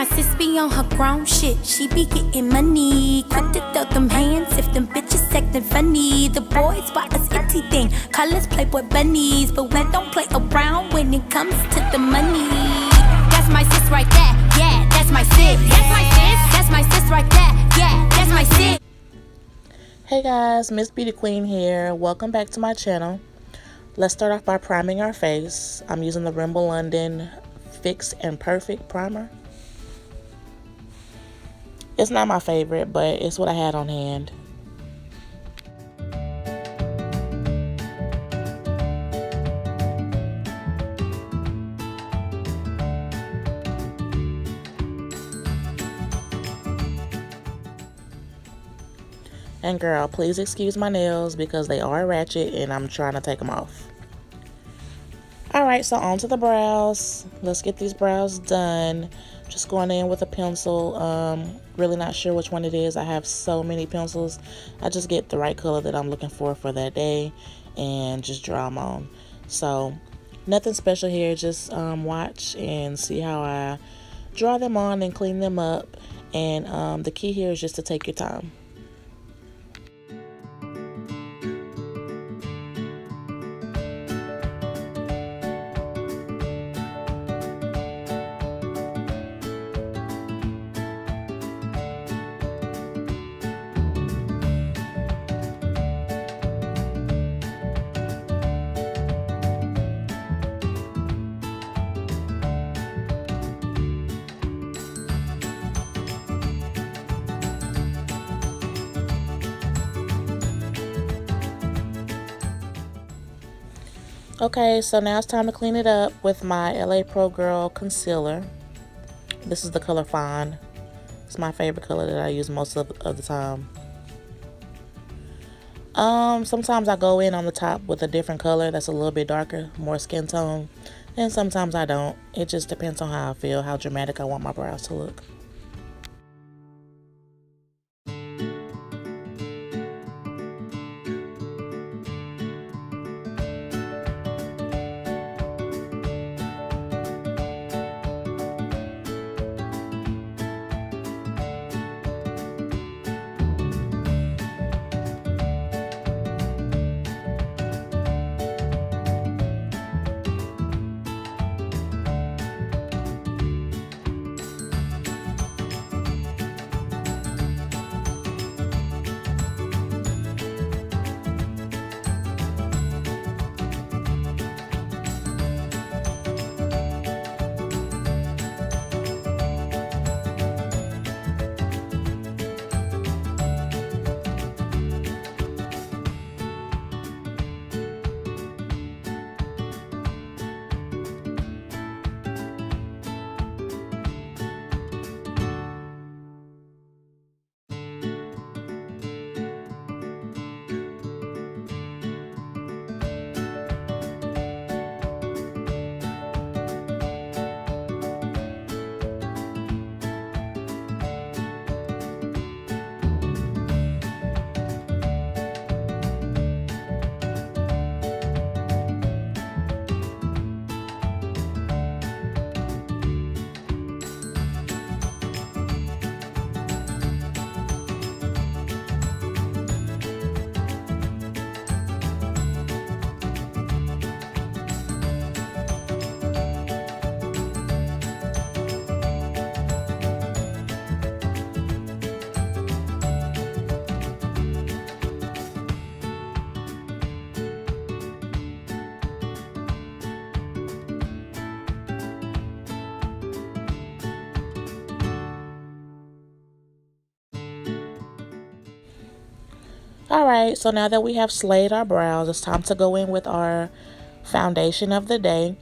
my sis be on her grown shit. She be getting money. Quick to throw them hands if them bitches acting funny. The boys buy us anything. Colors Playboy bunnies. But we don't play around when it comes to the money. That's my sis right there. Yeah, that's my sis. That's my sis. That's my sis right there. Yeah, that's my sis. Hey guys, Miss Beauty Queen here. Welcome back to my channel. Let's start off by priming our face. I'm using the Rimmel London Fix and Perfect primer. It's not my favorite, but it's what I had on hand. And girl, please excuse my nails because they are ratchet and I'm trying to take them off. Alright, so on to the brows. Let's get these brows done. Just going in with a pencil. Really not sure which one it is. I have so many pencils. I just get the right color that I'm looking for that day and just draw them on. So nothing special here. Just watch and see how I draw them on and clean them up. And the key here is just to take your time. Okay, so now it's time to clean it up with my LA Pro Girl concealer. This is the color Fawn. It's my favorite color that I use most of the time. Sometimes I go in on the top with a different color that's a little bit darker, more skin tone. And sometimes I don't. It just depends on how I feel, how dramatic I want my brows to look. Alright, so now that we have slayed our brows, it's time to go in with our foundation of the day.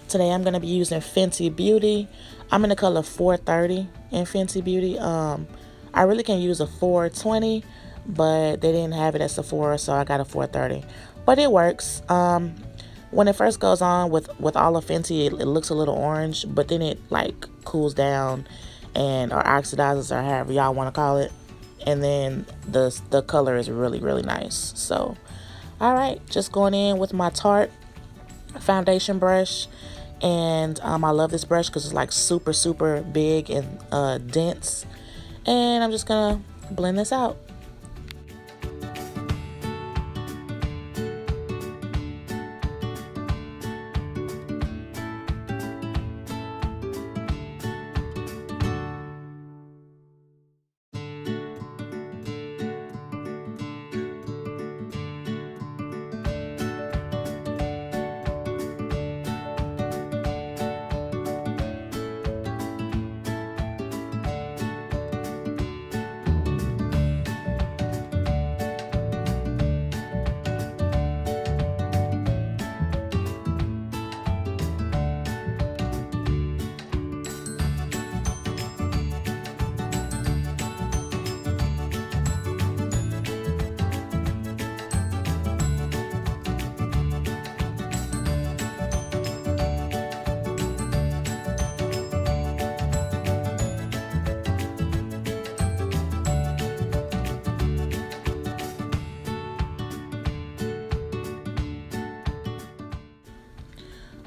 Today I'm going to be using Fenty Beauty. I'm in the color 430 in Fenty Beauty. I really can use a 420, but they didn't have it at Sephora, so I got a 430. But it works. When it first goes on with all of Fenty, it looks a little orange, but then it like cools down and or oxidizes or however y'all want to call it. And then the color is really, really nice. So, all right, just going in with my Tarte foundation brush And I love this brush because it's like super, super big and dense. And I'm just gonna blend this out.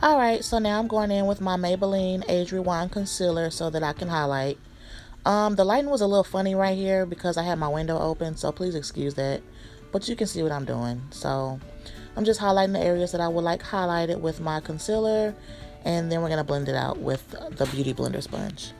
Alright, so now I'm going in with my Maybelline Age Rewind Concealer so that I can highlight. The lighting was a little funny right here because I had my window open, so please excuse that. But you can see what I'm doing. So I'm just highlighting the areas that I would like highlighted with my concealer, and then we're going to blend it out with the Beauty Blender sponge.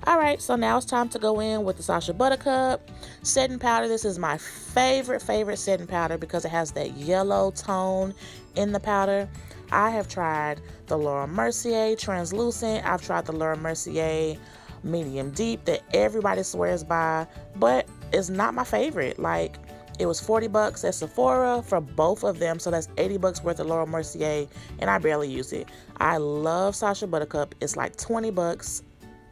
Alright, so now it's time to go in with the Sacha Buttercup setting powder. This is my favorite setting powder because it has that yellow tone in the powder. I have tried the Laura Mercier Translucent. I've tried the Laura Mercier Medium Deep that everybody swears by, but it's not my favorite. Like, it was 40 bucks at Sephora for both of them, so that's 80 bucks worth of Laura Mercier, and I barely use it. I love Sacha Buttercup. It's like 20 bucks.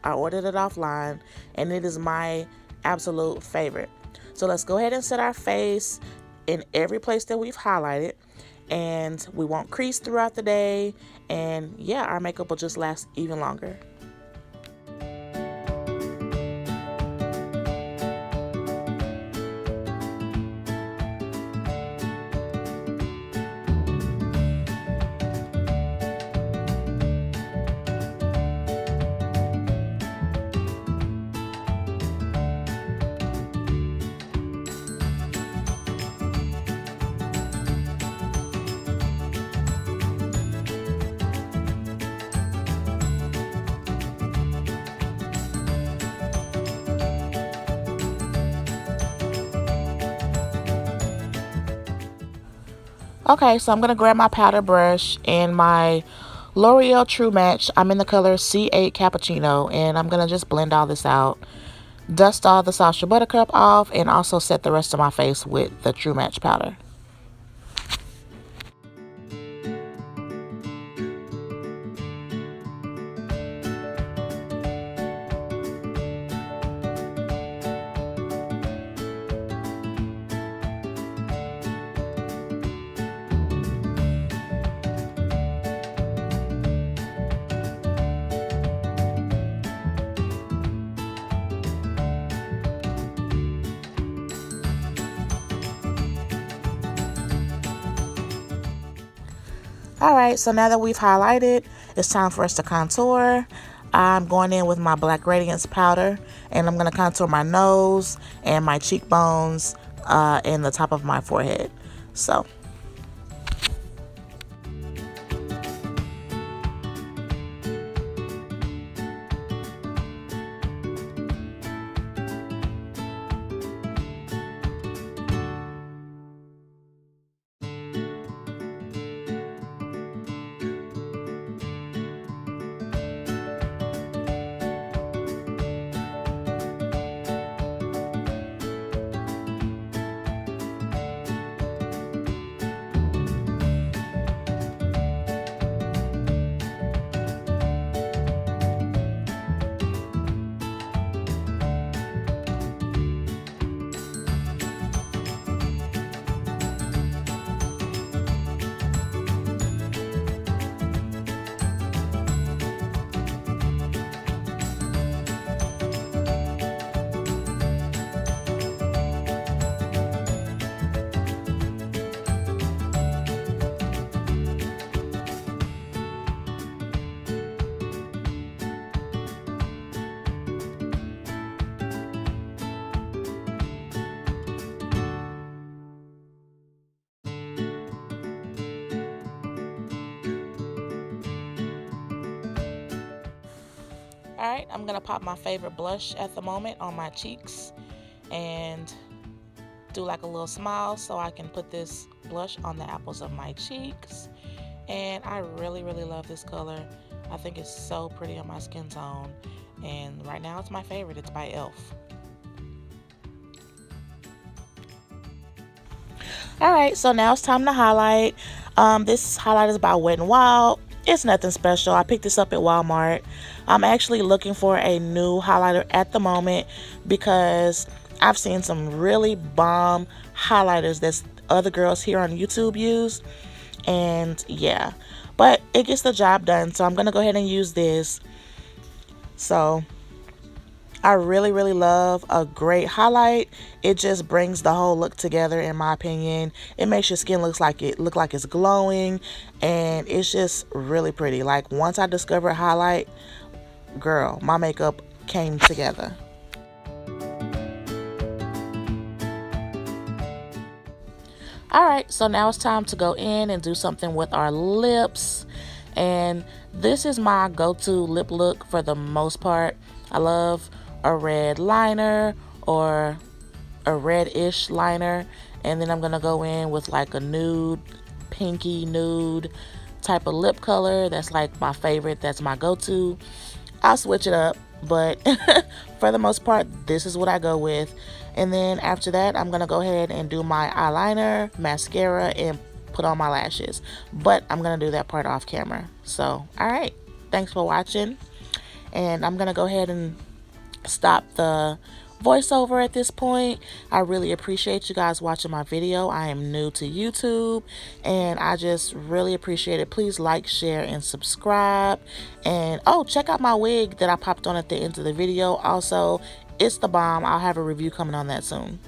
I ordered it offline, and it is my absolute favorite. So let's go ahead and set our face in every place that we've highlighted, and we won't crease throughout the day, and yeah, our makeup will just last even longer. Okay, so I'm going to grab my powder brush and my L'Oreal True Match. I'm in the color C8 Cappuccino, and I'm going to just blend all this out. Dust all the Sacha Buttercup off, and also set the rest of my face with the True Match powder. Alright, so now that we've highlighted, it's time for us to contour. I'm going in with my Black Radiance powder, and I'm going to contour my nose and my cheekbones and the top of my forehead. So, alright, I'm going to pop my favorite blush at the moment on my cheeks and do like a little smile so I can put this blush on the apples of my cheeks. And I really love this color. I think it's so pretty on my skin tone, and right now it's my favorite. It's by e.l.f. Alright, so now it's time to highlight. This highlight is by Wet n Wild. It's nothing special. I picked this up at Walmart. I'm actually looking for a new highlighter at the moment because I've seen some really bomb highlighters that other girls here on YouTube use. And yeah, but it gets the job done. So I'm going to go ahead and use this. So I really love a great highlight. It just brings the whole look together, in my opinion. It makes your skin look like it's glowing, and it's just really pretty. Like, once I discovered highlight, girl, my makeup came together. Alright, so now it's time to go in and do something with our lips. And this is my go-to lip look for the most part. I love a red liner or a reddish liner. And then I'm going to go in with like a nude, pinky nude type of lip color. That's like my favorite. That's my go-to. I'll switch it up, but for the most part, this is what I go with. And then after that, I'm going to go ahead and do my eyeliner, mascara, and put on my lashes. But I'm going to do that part off camera. So, alright. Thanks for watching. And I'm going to go ahead and stop the voiceover at this point. I really appreciate you guys watching my video. I am new to YouTube, and I just really appreciate it. Please like, share, and subscribe. And oh, check out my wig that I popped on at the end of the video. Also, it's the bomb. I'll have a review coming on that soon.